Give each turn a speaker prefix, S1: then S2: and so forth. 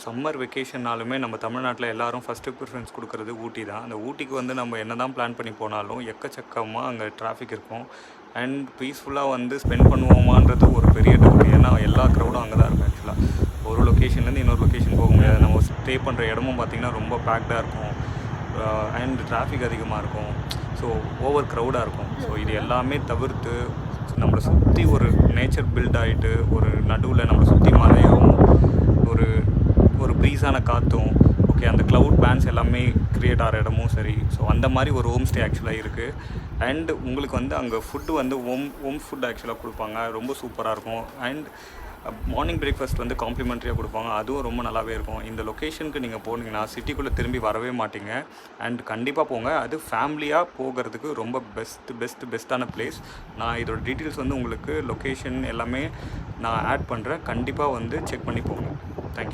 S1: Summer வெக்கேஷன்னாலுமே நம்ம தமிழ்நாட்டில் எல்லாரும் ஃபஸ்ட்டு ப்ரிஃபரன்ஸ் கொடுக்குறது ஊட்டி தான். அந்த ஊட்டிக்கு வந்து நம்ம என்ன தான் பிளான் பண்ணி போனாலும் எக்கச்சக்கமாக அங்கே டிராஃபிக் இருக்கும். அண்ட் பீஸ்ஃபுல்லாக வந்து ஸ்பெண்ட் பண்ணுவோமான்றது ஒரு பெரிய டவுட். ஏன்னா எல்லா க்ரௌடும் அங்கே தான் இருக்கும். ஆக்சுவலாக ஒரு லொக்கேஷன்லேருந்து இன்னொரு லொக்கேஷன் போக முடியாது. நம்ம ஸ்டே பண்ணுற இடமும் பார்த்திங்கன்னா ரொம்ப பேக்டாக இருக்கும். அண்ட் டிராஃபிக் அதிகமாக இருக்கும். ஸோ ஓவர் க்ரௌடாக இருக்கும். ஸோ இது எல்லாமே தவிர்த்து நம்மளை சுற்றி ஒரு நேச்சர் பில்ட் ஆகிட்டு ஒரு நடுவில் நம்மளை சுற்றி மலையும் ஒரு ஒரு ப்ரீஸான காற்றும், ஓகே, அந்த க்ளவுட் பேண்ட்ஸ் எல்லாமே க்ரியேட் ஆகிற இடமும் சரி. ஸோ அந்த மாதிரி ஒரு ஹோம் ஸ்டே ஆக்சுவலாக இருக்குது. அண்ட் உங்களுக்கு வந்து அங்கே ஃபுட்டு வந்து ஹோம் ஃபுட் ஆக்சுவலாக கொடுப்பாங்க. ரொம்ப சூப்பராக இருக்கும். அண்ட் மார்னிங் பிரேக்ஃபாஸ்ட் வந்து காம்ப்ளிமெண்ட்ரியாக கொடுப்பாங்க. அதுவும் ரொம்ப நல்லாவே இருக்கும். இந்த லொக்கேஷனுக்கு நீங்கள் போனீங்கன்னா சிட்டிக்குள்ளே திரும்பி வரவே மாட்டீங்க. அண்ட் கண்டிப்பாக போங்க. அது ஃபேமிலியாக போகிறதுக்கு ரொம்ப பெஸ்ட்டான பிளேஸ். நான் இதோட டீட்டெயில்ஸ் வந்து உங்களுக்கு லொக்கேஷன் எல்லாமே நான் ஆட் பண்ணுறேன். கண்டிப்பாக வந்து செக் பண்ணி போங்க. தேங்க்யூ.